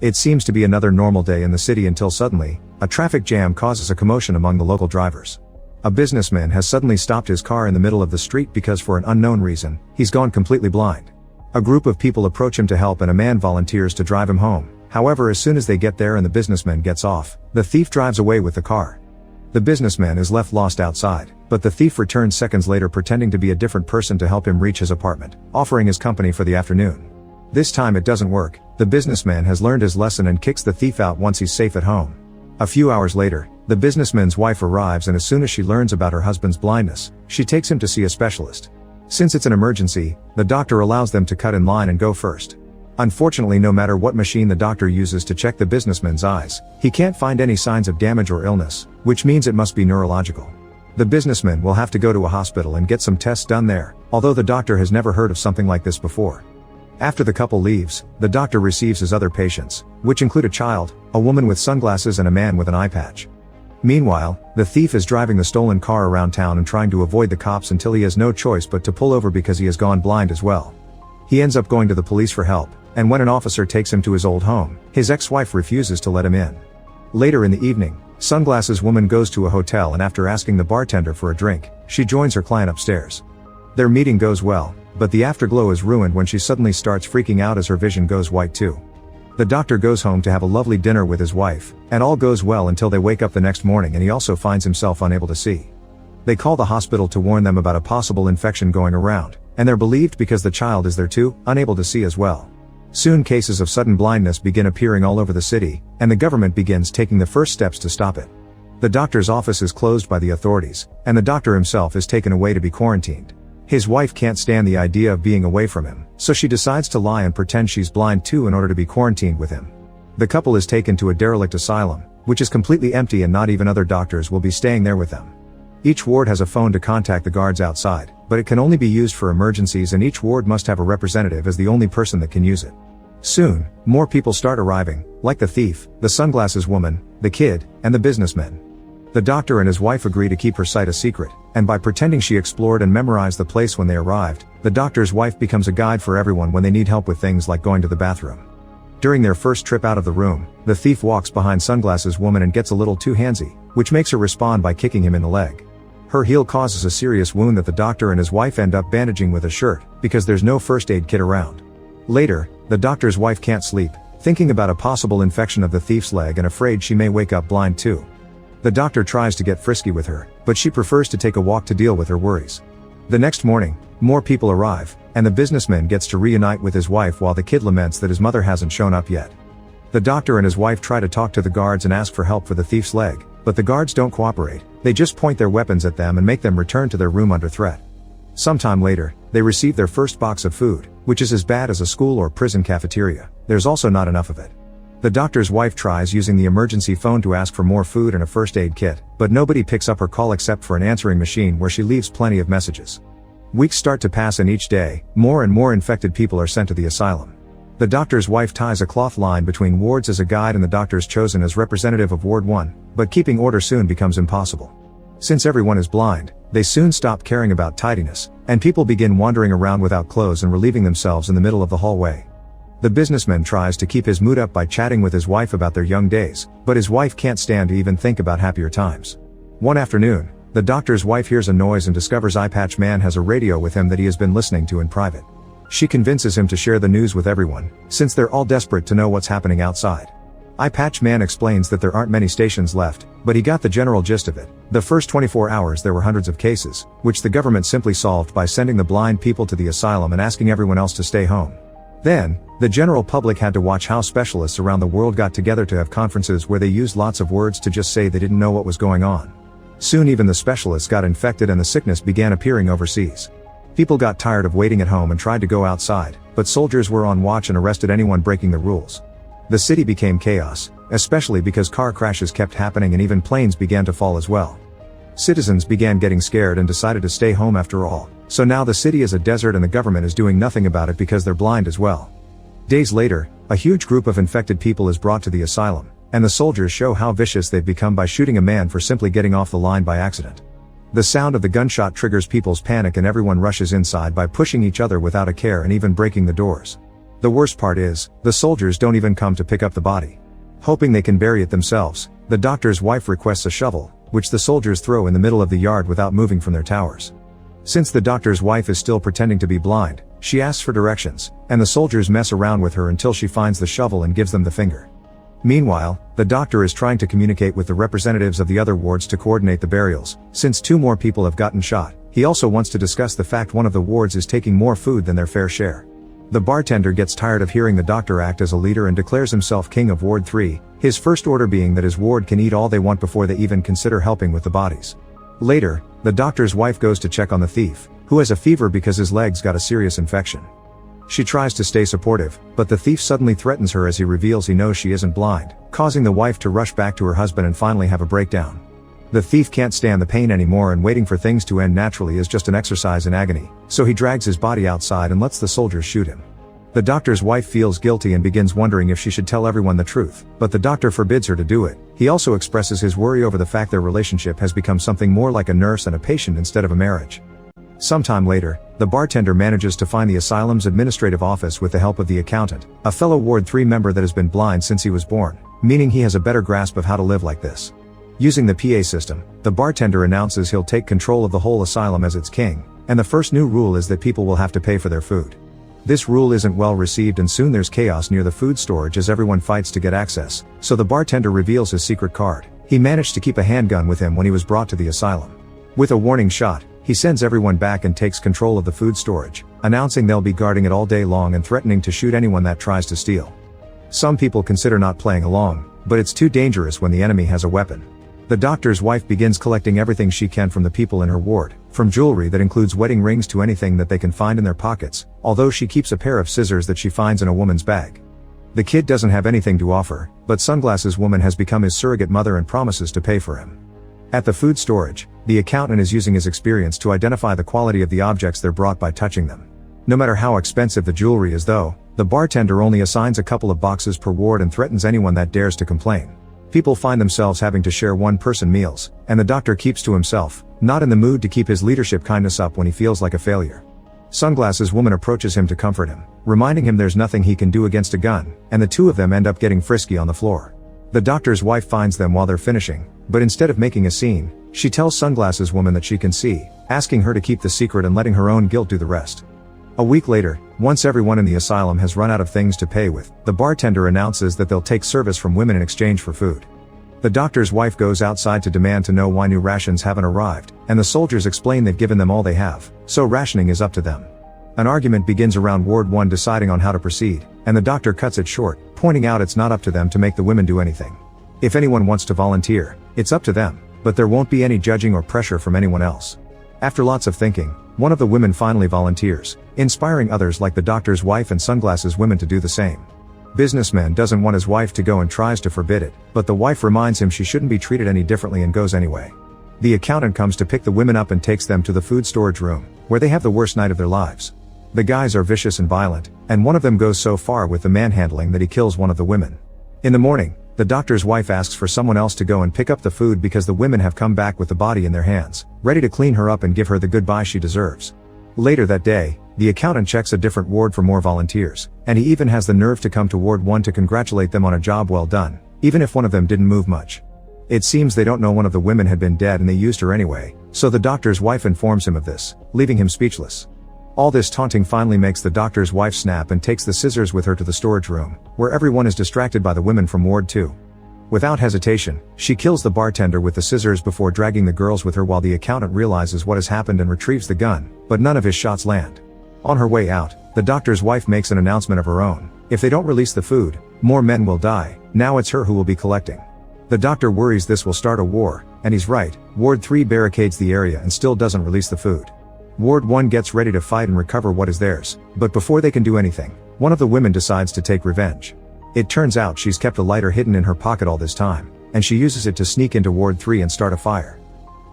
It seems to be another normal day in the city until suddenly, a traffic jam causes a commotion among the local drivers. A businessman has suddenly stopped his car in the middle of the street because for an unknown reason, he's gone completely blind. A group of people approach him to help and a man volunteers to drive him home. However, as soon as they get there and the businessman gets off, the thief drives away with the car. The businessman is left lost outside, but the thief returns seconds later pretending to be a different person to help him reach his apartment, offering his company for the afternoon. This time it doesn't work. The businessman has learned his lesson and kicks the thief out once he's safe at home. A few hours later, the businessman's wife arrives, and as soon as she learns about her husband's blindness, she takes him to see a specialist. Since it's an emergency, the doctor allows them to cut in line and go first. Unfortunately, no matter what machine the doctor uses to check the businessman's eyes, he can't find any signs of damage or illness, which means it must be neurological. The businessman will have to go to a hospital and get some tests done there, although the doctor has never heard of something like this before. After the couple leaves, the doctor receives his other patients, which include a child, a woman with sunglasses and a man with an eye patch. Meanwhile, the thief is driving the stolen car around town and trying to avoid the cops until he has no choice but to pull over because he has gone blind as well. He ends up going to the police for help, and when an officer takes him to his old home, his ex-wife refuses to let him in. Later in the evening, Sunglasses Woman goes to a hotel and after asking the bartender for a drink, she joins her client upstairs. Their meeting goes well, but the afterglow is ruined when she suddenly starts freaking out as her vision goes white too. The doctor goes home to have a lovely dinner with his wife, and all goes well until they wake up the next morning and he also finds himself unable to see. They call the hospital to warn them about a possible infection going around, and they're believed because the child is there too, unable to see as well. Soon cases of sudden blindness begin appearing all over the city, and the government begins taking the first steps to stop it. The doctor's office is closed by the authorities, and the doctor himself is taken away to be quarantined. His wife can't stand the idea of being away from him, so she decides to lie and pretend she's blind too in order to be quarantined with him. The couple is taken to a derelict asylum, which is completely empty and not even other doctors will be staying there with them. Each ward has a phone to contact the guards outside, but it can only be used for emergencies and each ward must have a representative as the only person that can use it. Soon, more people start arriving, like the thief, the sunglasses woman, the kid, and the businessman. The doctor and his wife agree to keep her sight a secret, and by pretending she explored and memorized the place when they arrived, the doctor's wife becomes a guide for everyone when they need help with things like going to the bathroom. During their first trip out of the room, the thief walks behind Sunglasses Woman and gets a little too handsy, which makes her respond by kicking him in the leg. Her heel causes a serious wound that the doctor and his wife end up bandaging with a shirt, because there's no first aid kit around. Later, the doctor's wife can't sleep, thinking about a possible infection of the thief's leg and afraid she may wake up blind too. The doctor tries to get frisky with her, but she prefers to take a walk to deal with her worries. The next morning, more people arrive, and the businessman gets to reunite with his wife while the kid laments that his mother hasn't shown up yet. The doctor and his wife try to talk to the guards and ask for help for the thief's leg, but the guards don't cooperate. They just point their weapons at them and make them return to their room under threat. Sometime later, they receive their first box of food, which is as bad as a school or prison cafeteria. There's also not enough of it. The doctor's wife tries using the emergency phone to ask for more food and a first aid kit, but nobody picks up her call except for an answering machine where she leaves plenty of messages. Weeks start to pass and each day, more and more infected people are sent to the asylum. The doctor's wife ties a cloth line between wards as a guide and the doctor's chosen as representative of Ward 1, but keeping order soon becomes impossible. Since everyone is blind, they soon stop caring about tidiness, and people begin wandering around without clothes and relieving themselves in the middle of the hallway. The businessman tries to keep his mood up by chatting with his wife about their young days, but his wife can't stand to even think about happier times. One afternoon, the doctor's wife hears a noise and discovers Eye Patch Man has a radio with him that he has been listening to in private. She convinces him to share the news with everyone, since they're all desperate to know what's happening outside. Eye Patch Man explains that there aren't many stations left, but he got the general gist of it. The first 24 hours there were hundreds of cases, which the government simply solved by sending the blind people to the asylum and asking everyone else to stay home. Then, the general public had to watch how specialists around the world got together to have conferences where they used lots of words to just say they didn't know what was going on. Soon even the specialists got infected and the sickness began appearing overseas. People got tired of waiting at home and tried to go outside, but soldiers were on watch and arrested anyone breaking the rules. The city became chaos, especially because car crashes kept happening and even planes began to fall as well. Citizens began getting scared and decided to stay home after all, so now the city is a desert and the government is doing nothing about it because they're blind as well. Days later, a huge group of infected people is brought to the asylum, and the soldiers show how vicious they've become by shooting a man for simply getting off the line by accident. The sound of the gunshot triggers people's panic and everyone rushes inside by pushing each other without a care and even breaking the doors. The worst part is, the soldiers don't even come to pick up the body. Hoping they can bury it themselves, the doctor's wife requests a shovel, which the soldiers throw in the middle of the yard without moving from their towers. Since the doctor's wife is still pretending to be blind, she asks for directions, and the soldiers mess around with her until she finds the shovel and gives them the finger. Meanwhile, the doctor is trying to communicate with the representatives of the other wards to coordinate the burials, since 2 more people have gotten shot. He also wants to discuss the fact one of the wards is taking more food than their fair share. The bartender gets tired of hearing the doctor act as a leader and declares himself king of Ward 3, his first order being that his ward can eat all they want before they even consider helping with the bodies. Later, the doctor's wife goes to check on the thief, who has a fever because his legs got a serious infection. She tries to stay supportive, but the thief suddenly threatens her as he reveals he knows she isn't blind, causing the wife to rush back to her husband and finally have a breakdown. The thief can't stand the pain anymore and waiting for things to end naturally is just an exercise in agony, so he drags his body outside and lets the soldiers shoot him. The doctor's wife feels guilty and begins wondering if she should tell everyone the truth, but the doctor forbids her to do it. He also expresses his worry over the fact their relationship has become something more like a nurse and a patient instead of a marriage. Sometime later, the bartender manages to find the asylum's administrative office with the help of the accountant, a fellow Ward 3 member that has been blind since he was born, meaning he has a better grasp of how to live like this. Using the PA system, the bartender announces he'll take control of the whole asylum as its king, and the first new rule is that people will have to pay for their food. This rule isn't well received and soon there's chaos near the food storage as everyone fights to get access, so the bartender reveals his secret card. He managed to keep a handgun with him when he was brought to the asylum. With a warning shot, he sends everyone back and takes control of the food storage, announcing they'll be guarding it all day long and threatening to shoot anyone that tries to steal. Some people consider not playing along, but it's too dangerous when the enemy has a weapon. The doctor's wife begins collecting everything she can from the people in her ward, from jewelry that includes wedding rings to anything that they can find in their pockets, although she keeps a pair of scissors that she finds in a woman's bag. The kid doesn't have anything to offer, but Sunglasses Woman has become his surrogate mother and promises to pay for him. At the food storage, the accountant is using his experience to identify the quality of the objects they're brought by touching them. No matter how expensive the jewelry is though, the bartender only assigns a couple of boxes per ward and threatens anyone that dares to complain. People find themselves having to share one-person meals, and the doctor keeps to himself, not in the mood to keep his leadership kindness up when he feels like a failure. Sunglasses Woman approaches him to comfort him, reminding him there's nothing he can do against a gun, and the two of them end up getting frisky on the floor. The doctor's wife finds them while they're finishing, but instead of making a scene, she tells Sunglasses Woman that she can see, asking her to keep the secret and letting her own guilt do the rest. A week later, once everyone in the asylum has run out of things to pay with, the bartender announces that they'll take service from women in exchange for food. The doctor's wife goes outside to demand to know why new rations haven't arrived, and the soldiers explain they've given them all they have, so rationing is up to them. An argument begins around Ward 1 deciding on how to proceed, and the doctor cuts it short, pointing out it's not up to them to make the women do anything. If anyone wants to volunteer, it's up to them, but there won't be any judging or pressure from anyone else. After lots of thinking, one of the women finally volunteers, inspiring others like the doctor's wife and Sunglasses Women to do the same. Businessman doesn't want his wife to go and tries to forbid it, but the wife reminds him she shouldn't be treated any differently and goes anyway. The accountant comes to pick the women up and takes them to the food storage room, where they have the worst night of their lives. The guys are vicious and violent, and one of them goes so far with the manhandling that he kills one of the women. In the morning, the doctor's wife asks for someone else to go and pick up the food because the women have come back with the body in their hands, ready to clean her up and give her the goodbye she deserves. Later that day, the accountant checks a different ward for more volunteers, and he even has the nerve to come to Ward 1 to congratulate them on a job well done, even if one of them didn't move much. It seems they don't know one of the women had been dead and they used her anyway, so the doctor's wife informs him of this, leaving him speechless. All this taunting finally makes the doctor's wife snap and takes the scissors with her to the storage room, where everyone is distracted by the women from Ward 2. Without hesitation, she kills the bartender with the scissors before dragging the girls with her while the accountant realizes what has happened and retrieves the gun, but none of his shots land. On her way out, the doctor's wife makes an announcement of her own. If they don't release the food, more men will die. Now it's her who will be collecting. The doctor worries this will start a war, and he's right. Ward 3 barricades the area and still doesn't release the food. Ward 1 gets ready to fight and recover what is theirs, but before they can do anything, one of the women decides to take revenge. It turns out she's kept a lighter hidden in her pocket all this time, and she uses it to sneak into Ward 3 and start a fire.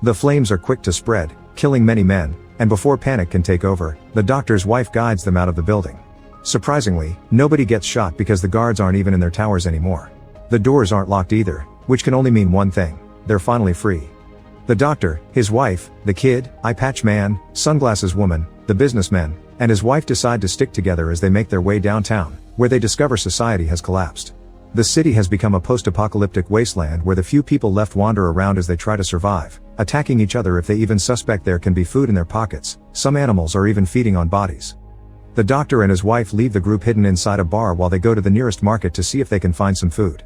The flames are quick to spread, killing many men, and before panic can take over, the doctor's wife guides them out of the building. Surprisingly, nobody gets shot because the guards aren't even in their towers anymore. The doors aren't locked either, which can only mean one thing: they're finally free. The doctor, his wife, the kid, eye patch man, Sunglasses Woman, the businessman, and his wife decide to stick together as they make their way downtown, where they discover society has collapsed. The city has become a post-apocalyptic wasteland where the few people left wander around as they try to survive, attacking each other if they even suspect there can be food in their pockets. Some animals are even feeding on bodies. The doctor and his wife leave the group hidden inside a bar while they go to the nearest market to see if they can find some food.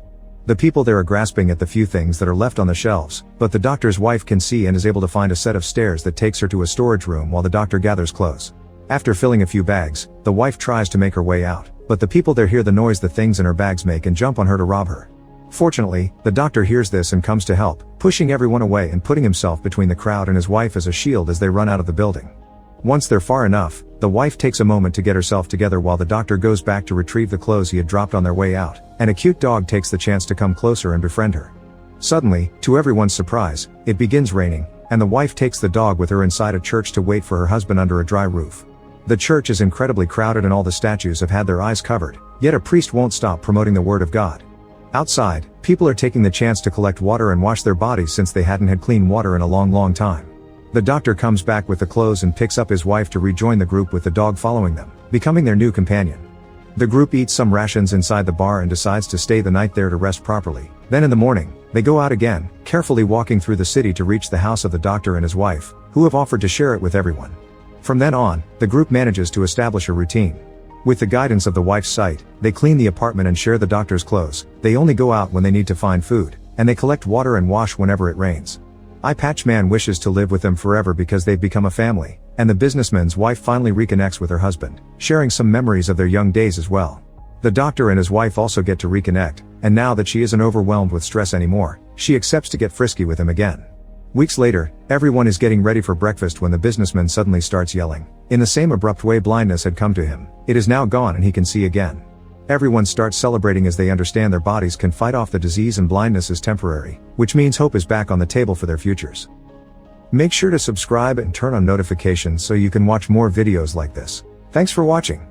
The people there are grasping at the few things that are left on the shelves, but the doctor's wife can see and is able to find a set of stairs that takes her to a storage room while the doctor gathers clothes. After filling a few bags, the wife tries to make her way out, but the people there hear the noise the things in her bags make and jump on her to rob her. Fortunately, the doctor hears this and comes to help, pushing everyone away and putting himself between the crowd and his wife as a shield as they run out of the building. Once they're far enough, the wife takes a moment to get herself together while the doctor goes back to retrieve the clothes he had dropped on their way out, and a cute dog takes the chance to come closer and befriend her. Suddenly, to everyone's surprise, it begins raining, and the wife takes the dog with her inside a church to wait for her husband under a dry roof. The church is incredibly crowded and all the statues have had their eyes covered, yet a priest won't stop promoting the word of God. Outside, people are taking the chance to collect water and wash their bodies since they hadn't had clean water in a long time. The doctor comes back with the clothes and picks up his wife to rejoin the group with the dog following them, becoming their new companion. The group eats some rations inside the bar and decides to stay the night there to rest properly. Then in the morning, they go out again, carefully walking through the city to reach the house of the doctor and his wife, who have offered to share it with everyone. From then on, the group manages to establish a routine. With the guidance of the wife's sight, they clean the apartment and share the doctor's clothes. They only go out when they need to find food, and they collect water and wash whenever it rains. Eye Patch Man wishes to live with them forever because they've become a family, and the businessman's wife finally reconnects with her husband, sharing some memories of their young days as well. The doctor and his wife also get to reconnect, and now that she isn't overwhelmed with stress anymore, she accepts to get frisky with him again. Weeks later, everyone is getting ready for breakfast when the businessman suddenly starts yelling. In the same abrupt way blindness had come to him, it is now gone and he can see again. Everyone starts celebrating as they understand their bodies can fight off the disease and blindness is temporary, which means hope is back on the table for their futures. Make sure to subscribe and turn on notifications so you can watch more videos like this. Thanks for watching.